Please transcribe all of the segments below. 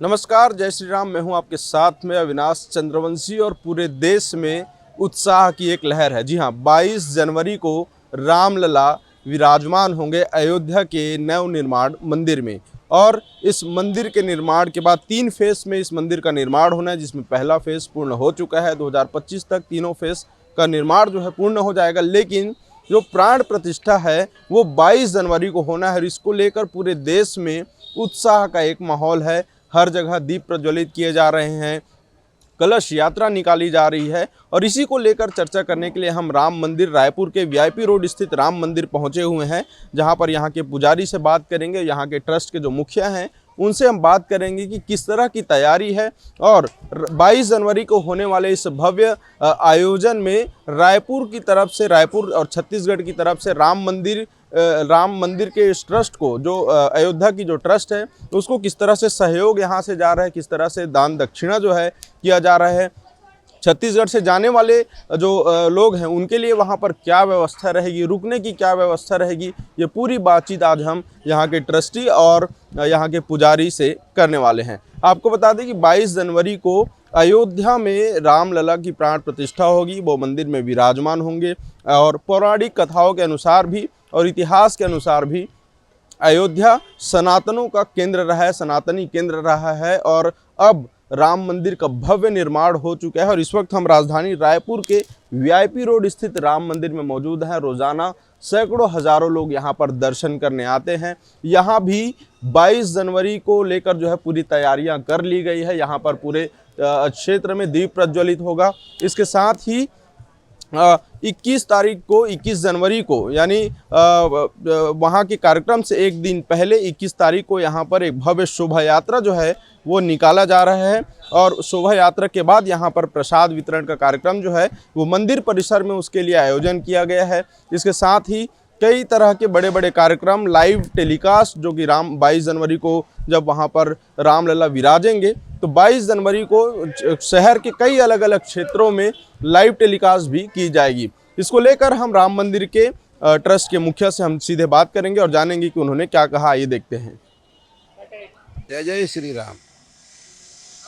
नमस्कार, जय श्री राम। मैं हूं आपके साथ में अविनाश चंद्रवंशी और पूरे देश में उत्साह की एक लहर है। जी हां, 22 जनवरी को रामलला विराजमान होंगे अयोध्या के नवनिर्माण मंदिर में। और इस मंदिर के निर्माण के बाद 3 फेस में इस मंदिर का निर्माण होना है, जिसमें पहला फेस पूर्ण हो चुका है। 2025 तक तीनों फेस का निर्माण जो है पूर्ण हो जाएगा, लेकिन जो प्राण प्रतिष्ठा है वो 22 जनवरी को होना है। और इसको लेकर पूरे देश में उत्साह का एक माहौल है। हर जगह दीप प्रज्वलित किए जा रहे हैं, कलश यात्रा निकाली जा रही है। और इसी को लेकर चर्चा करने के लिए हम राम मंदिर रायपुर के वीआईपी रोड स्थित राम मंदिर पहुंचे हुए हैं, जहां पर यहां के पुजारी से बात करेंगे। यहां के ट्रस्ट के जो मुखिया हैं उनसे हम बात करेंगे कि किस तरह की तैयारी है और 22 जनवरी को होने वाले इस भव्य आयोजन में रायपुर की तरफ से, रायपुर और छत्तीसगढ़ की तरफ से राम मंदिर के इस ट्रस्ट को, जो अयोध्या की जो ट्रस्ट है, उसको किस तरह से सहयोग यहाँ से जा रहा है, किस तरह से दान दक्षिणा जो है किया जा रहा है। छत्तीसगढ़ से जाने वाले जो लोग हैं उनके लिए वहाँ पर क्या व्यवस्था रहेगी, रुकने की क्या व्यवस्था रहेगी, ये पूरी बातचीत आज हम यहाँ के ट्रस्टी और यहाँ के पुजारी से करने वाले हैं। आपको बता दें कि 22 जनवरी को अयोध्या में रामलला की प्राण प्रतिष्ठा होगी। वो मंदिर में विराजमान होंगे और पौराणिक कथाओं के अनुसार भी और इतिहास के अनुसार भी अयोध्या सनातनों का केंद्र रहा है, सनातनी केंद्र रहा है। और अब राम मंदिर का भव्य निर्माण हो चुका है। और इस वक्त हम राजधानी रायपुर के वीआईपी रोड स्थित राम मंदिर में मौजूद हैं। रोजाना सैकड़ों हजारों लोग यहां पर दर्शन करने आते हैं। यहां भी 22 जनवरी को लेकर जो है पूरी तैयारियां कर ली गई है। यहां पर पूरे क्षेत्र में दीप प्रज्वलित होगा। इसके साथ ही 21 जनवरी को यानी वहाँ के कार्यक्रम से एक दिन पहले 21 तारीख को यहाँ पर एक भव्य शोभा यात्रा जो है वो निकाला जा रहा है। और शोभा यात्रा के बाद यहाँ पर प्रसाद वितरण का कार्यक्रम जो है वो मंदिर परिसर में उसके लिए आयोजन किया गया है। इसके साथ ही कई तरह के बड़े बड़े कार्यक्रम लाइव टेलीकास्ट, जो कि 22 जनवरी को जब वहाँ पर रामलला विराजेंगे तो 22 जनवरी को शहर के कई अलग अलग क्षेत्रों में लाइव टेलीकास्ट भी की जाएगी। इसको लेकर हम राम मंदिर के ट्रस्ट के मुखिया से हम सीधे बात करेंगे और जानेंगे कि उन्होंने क्या कहा। ये देखते हैं। जय जय श्री राम।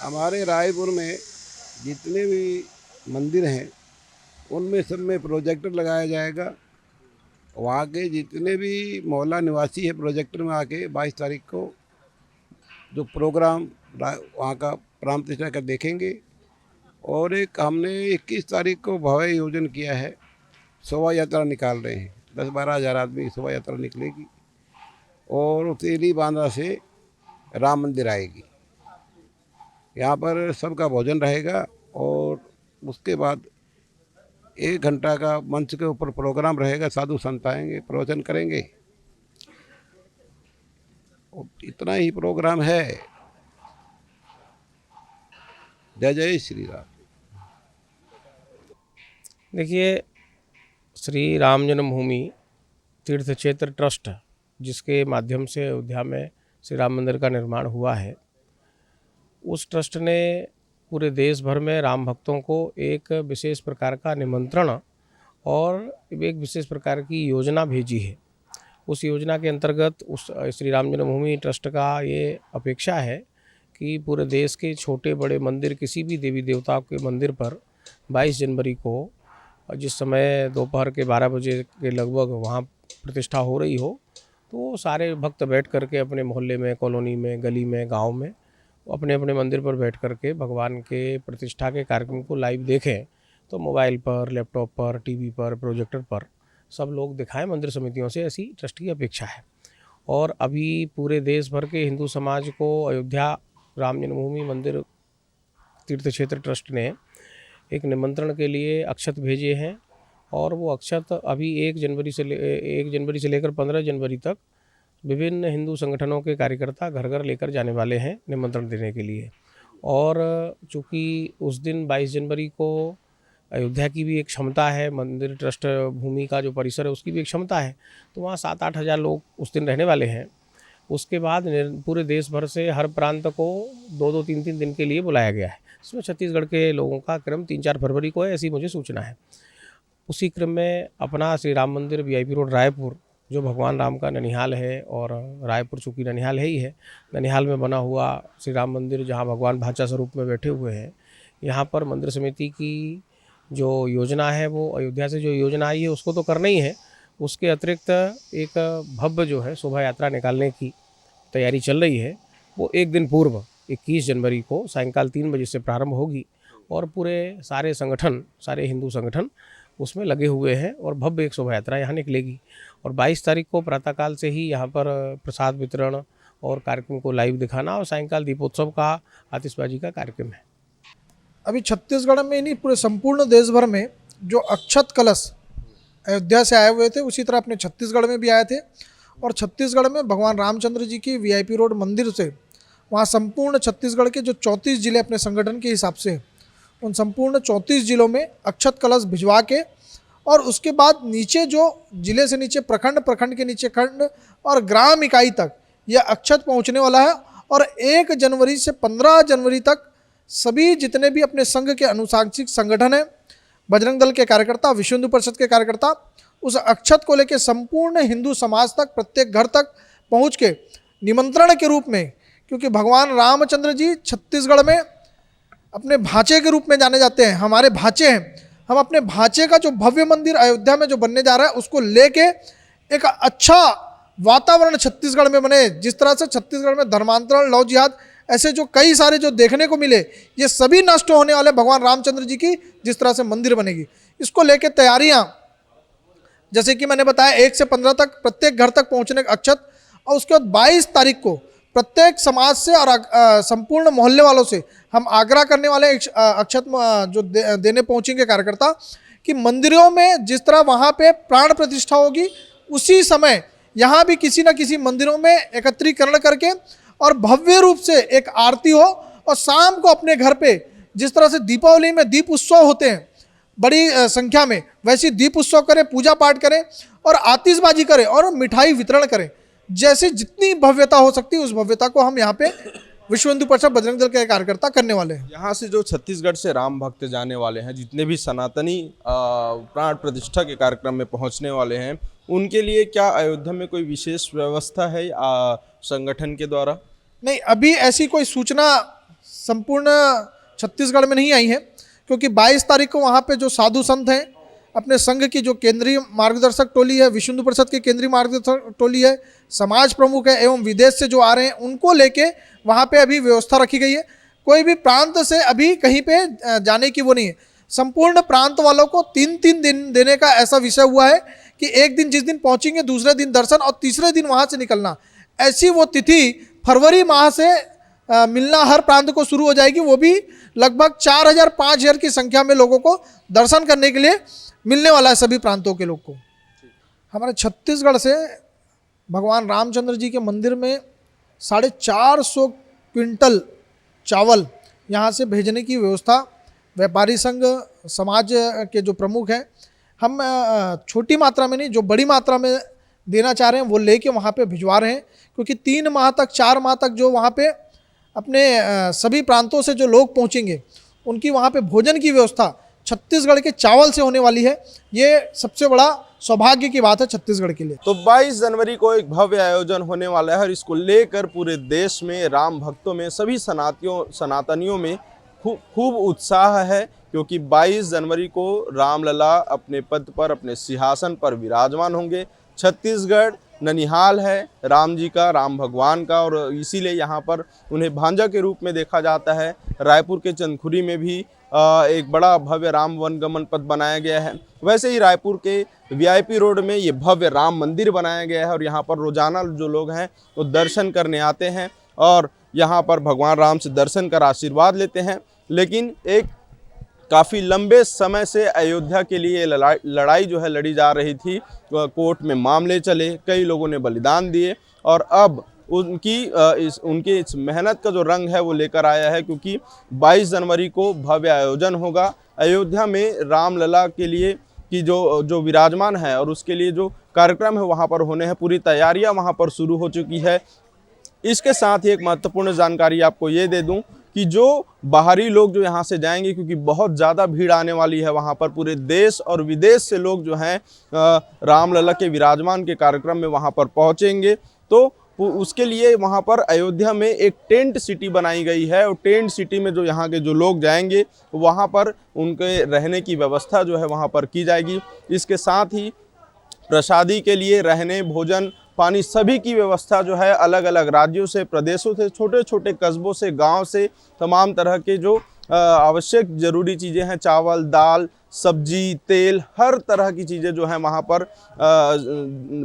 हमारे रायपुर में जितने भी मंदिर हैं उनमें सब में प्रोजेक्टर लगाया जाएगा। वहाँ के जितने भी मोहल्ला निवासी है प्रोजेक्टर में आके 22 तारीख को जो प्रोग्राम वहाँ का प्राण प्रतिष्ठा कर देखेंगे। और एक हमने 21 तारीख को भव्य आयोजन किया है, शोभा यात्रा निकाल रहे हैं। 10-12 हज़ार आदमी शोभा यात्रा निकलेगी और तेली बांधा से राम मंदिर आएगी। यहाँ पर सबका भोजन रहेगा और उसके बाद 1 घंटा का मंच के ऊपर प्रोग्राम रहेगा। साधु संत आएंगे, प्रवचन करेंगे। और इतना ही प्रोग्राम है। जय जय श्री राम। देखिए, श्री राम जन्मभूमि तीर्थ क्षेत्र ट्रस्ट, जिसके माध्यम से अयोध्या में श्री राम मंदिर का निर्माण हुआ है, उस ट्रस्ट ने पूरे देश भर में राम भक्तों को एक विशेष प्रकार का निमंत्रण और एक विशेष प्रकार की योजना भेजी है। उस योजना के अंतर्गत उस श्री राम जन्मभूमि ट्रस्ट का ये अपेक्षा है कि पूरे देश के छोटे बड़े मंदिर, किसी भी देवी देवता के मंदिर पर 22 जनवरी को, जिस समय दोपहर के 12 बजे के लगभग वहाँ प्रतिष्ठा हो रही हो, तो सारे भक्त बैठ करके अपने मोहल्ले में, कॉलोनी में, गली में, गांव में अपने अपने मंदिर पर बैठ करके भगवान के प्रतिष्ठा के कार्यक्रम को लाइव देखें। तो मोबाइल पर, लैपटॉप पर, टीवी पर, प्रोजेक्टर पर सब लोग दिखाएं। मंदिर समितियों से ऐसी ट्रस्ट की अपेक्षा है। और अभी पूरे देश भर के हिंदू समाज को अयोध्या राम जन्मभूमि मंदिर तीर्थ क्षेत्र ट्रस्ट ने एक निमंत्रण के लिए अक्षत भेजे हैं। और वो अक्षत अभी 1 जनवरी से लेकर 15 जनवरी तक विभिन्न हिंदू संगठनों के कार्यकर्ता घर घर लेकर जाने वाले हैं निमंत्रण देने के लिए। और चूँकि उस दिन 22 जनवरी को अयोध्या की भी एक क्षमता है, मंदिर ट्रस्ट भूमि का जो परिसर है उसकी भी एक क्षमता है, तो वहाँ 7-8 हज़ार लोग उस दिन रहने वाले हैं। उसके बाद पूरे देश भर से हर प्रांत को 2-2, 3-3 दिन के लिए बुलाया गया है। इसमें छत्तीसगढ़ के लोगों का क्रम 3-4 फरवरी को है, ऐसी मुझे सूचना है। उसी क्रम में अपना श्री राम मंदिर वीआईपी रोड रायपुर, जो भगवान राम का ननिहाल है, और रायपुर चूँकि ननिहाल है ही है, ननिहाल में बना हुआ श्री राम मंदिर जहाँ भगवान भाचा स्वरूप में बैठे हुए हैं, यहाँ पर मंदिर समिति की जो योजना है वो अयोध्या से जो योजना आई है उसको तो करना ही है, उसके अतिरिक्त एक भव्य जो है शोभा यात्रा निकालने की तैयारी चल रही है। वो एक दिन पूर्व 21 जनवरी को सायंकाल 3 बजे से प्रारंभ होगी और पूरे सारे संगठन, सारे हिंदू संगठन उसमें लगे हुए हैं और भव्य एक शोभा यात्रा यहाँ निकलेगी। और 22 तारीख को प्रातःकाल से ही यहाँ पर प्रसाद वितरण और कार्यक्रम को लाइव दिखाना और सायंकाल दीपोत्सव का आतिशबाजी का कार्यक्रम है। अभी छत्तीसगढ़ में नहीं, पूरे संपूर्ण देश भर में जो अक्षत कलश अयोध्या से आए हुए थे, उसी तरह अपने छत्तीसगढ़ में भी आए थे। और छत्तीसगढ़ में भगवान रामचंद्र जी की वीआईपी रोड मंदिर से वहाँ संपूर्ण छत्तीसगढ़ के जो 34 जिले अपने संगठन के हिसाब से, उन संपूर्ण 34 जिलों में अक्षत कलश भिजवा के, और उसके बाद नीचे जो जिले से नीचे प्रखंड, प्रखंड के नीचे खंड और ग्राम इकाई तक यह अक्षत पहुँचने वाला है। और 1 जनवरी से 15 जनवरी तक सभी जितने भी अपने संघ के अनुशांसिक संगठन हैं, बजरंग दल के कार्यकर्ता, विश्व हिंदू परिषद के कार्यकर्ता, उस अक्षत को लेकर संपूर्ण हिंदू समाज तक, प्रत्येक घर तक पहुंच के निमंत्रण के रूप में, क्योंकि भगवान रामचंद्र जी छत्तीसगढ़ में अपने भांचे के रूप में जाने जाते हैं, हमारे भांचे हैं। हम अपने भांचे का जो भव्य मंदिर अयोध्या में जो बनने जा रहा है उसको लेके एक अच्छा वातावरण छत्तीसगढ़ में बने। जिस तरह से छत्तीसगढ़ में धर्मांतरण, लव जिहाद, ऐसे जो कई सारे जो देखने को मिले, ये सभी नष्ट होने वाले भगवान रामचंद्र जी की जिस तरह से मंदिर बनेगी, इसको लेके तैयारियां, जैसे कि मैंने बताया 1 से 15 तक प्रत्येक घर तक पहुंचने का अक्षत, और उसके बाद 22 तारीख को प्रत्येक समाज से और संपूर्ण मोहल्ले वालों से हम आग्रह करने वाले अक्षत जो देने पहुंचेंगे कार्यकर्ता, कि मंदिरों में जिस तरह वहाँ पे प्राण प्रतिष्ठा होगी, उसी समय यहाँ भी किसी न किसी मंदिरों में एकत्रीकरण करके और भव्य रूप से एक आरती हो, और शाम को अपने घर पे जिस तरह से दीपावली में दीप उत्सव होते हैं बड़ी संख्या में, वैसी दीप उत्सव करें, पूजा पाठ करें और आतिशबाजी करें और मिठाई वितरण करें। जैसे जितनी भव्यता हो सकती है उस भव्यता को हम यहाँ पे विश्व हिंदू परिषद बजरंग दल के कार्यकर्ता करने वाले हैं। यहाँ से जो छत्तीसगढ़ से राम भक्त जाने वाले हैं, जितने भी सनातनी प्राण प्रतिष्ठा के कार्यक्रम में पहुँचने वाले हैं, उनके लिए क्या अयोध्या में कोई विशेष व्यवस्था है संगठन के द्वारा? नहीं, अभी ऐसी कोई सूचना संपूर्ण छत्तीसगढ़ में नहीं आई है, क्योंकि 22 तारीख को वहाँ पे जो साधु संत हैं, अपने संघ की जो केंद्रीय मार्गदर्शक टोली है, विश्व हिंदू परिषद की केंद्रीय मार्गदर्शक टोली है, समाज प्रमुख है एवं विदेश से जो आ रहे हैं, उनको लेके वहाँ पे अभी व्यवस्था रखी गई है। कोई भी प्रांत से अभी कहीं पे जाने की वो नहीं है। संपूर्ण प्रांत वालों को 3-3 दिन देने का ऐसा विषय हुआ है कि एक दिन जिस दिन पहुँचेंगे, दूसरे दिन दर्शन और तीसरे दिन वहाँ से निकलना। ऐसी वो तिथि फरवरी माह से मिलना हर प्रांत को शुरू हो जाएगी। वो भी लगभग 4000-5000 की संख्या में लोगों को दर्शन करने के लिए मिलने वाला है, सभी प्रांतों के लोग को। हमारे छत्तीसगढ़ से भगवान रामचंद्र जी के मंदिर में 450 क्विंटल चावल यहाँ से भेजने की व्यवस्था व्यापारी संघ समाज के जो प्रमुख हैं, हम छोटी मात्रा में नहीं, जो बड़ी मात्रा में देना चाह रहे हैं वो लेके वहाँ पे भिजवा रहे हैं, क्योंकि 3 माह तक 4 माह तक जो वहाँ पे अपने सभी प्रांतों से जो लोग पहुँचेंगे उनकी वहाँ पे भोजन की व्यवस्था छत्तीसगढ़ के चावल से होने वाली है। ये सबसे बड़ा सौभाग्य की बात है छत्तीसगढ़ के लिए। तो 22 जनवरी को एक भव्य आयोजन होने वाला है और इसको लेकर पूरे देश में राम भक्तों में, सभी सनातनियों में खूब उत्साह है, क्योंकि 22 जनवरी को रामलला अपने पद पर, अपने सिंहासन पर विराजमान होंगे। छत्तीसगढ़ ननिहाल है राम जी का, राम भगवान का, और इसीलिए यहाँ पर उन्हें भांजा के रूप में देखा जाता है। रायपुर के चंदखुरी में भी एक बड़ा भव्य राम वनगमन पथ बनाया गया है। वैसे ही रायपुर के वीआईपी रोड में ये भव्य राम मंदिर बनाया गया है और यहाँ पर रोजाना जो लोग हैं वो दर्शन करने आते हैं और यहाँ पर भगवान राम से दर्शन कर आशीर्वाद लेते हैं। लेकिन एक काफ़ी लंबे समय से अयोध्या के लिए लड़ाई जो है लड़ी जा रही थी, कोर्ट में मामले चले, कई लोगों ने बलिदान दिए और अब उनकी इस मेहनत का जो रंग है वो लेकर आया है, क्योंकि 22 जनवरी को भव्य आयोजन होगा अयोध्या में रामलला के लिए कि जो विराजमान है और उसके लिए जो कार्यक्रम है वहाँ पर होने हैं। पूरी तैयारियाँ वहाँ पर शुरू हो चुकी है। इसके साथ ही एक महत्वपूर्ण जानकारी आपको ये दे दूं कि जो बाहरी लोग जो यहाँ से जाएंगे, क्योंकि बहुत ज़्यादा भीड़ आने वाली है वहाँ पर, पूरे देश और विदेश से लोग जो हैं रामलला के विराजमान के कार्यक्रम में वहाँ पर पहुँचेंगे। तो उसके लिए वहाँ पर अयोध्या में एक टेंट सिटी बनाई गई है और टेंट सिटी में जो यहाँ के जो लोग जाएंगे वहाँ पर उनके रहने की व्यवस्था जो है वहाँ पर की जाएगी। इसके साथ ही प्रसादी के लिए रहने, भोजन, पानी सभी की व्यवस्था जो है अलग अलग राज्यों से, प्रदेशों से, छोटे छोटे कस्बों से, गांव से तमाम तरह के जो आवश्यक ज़रूरी चीज़ें हैं, चावल, दाल, सब्जी, तेल, हर तरह की चीज़ें जो हैं वहाँ पर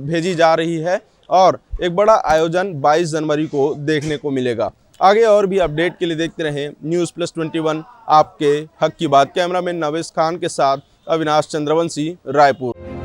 भेजी जा रही है और एक बड़ा आयोजन 22 जनवरी को देखने को मिलेगा। आगे और भी अपडेट के लिए देखते रहें News+21 आपके हक की बात। कैमरामैन नवेश खान के साथ अविनाश चंद्रवंशी, रायपुर।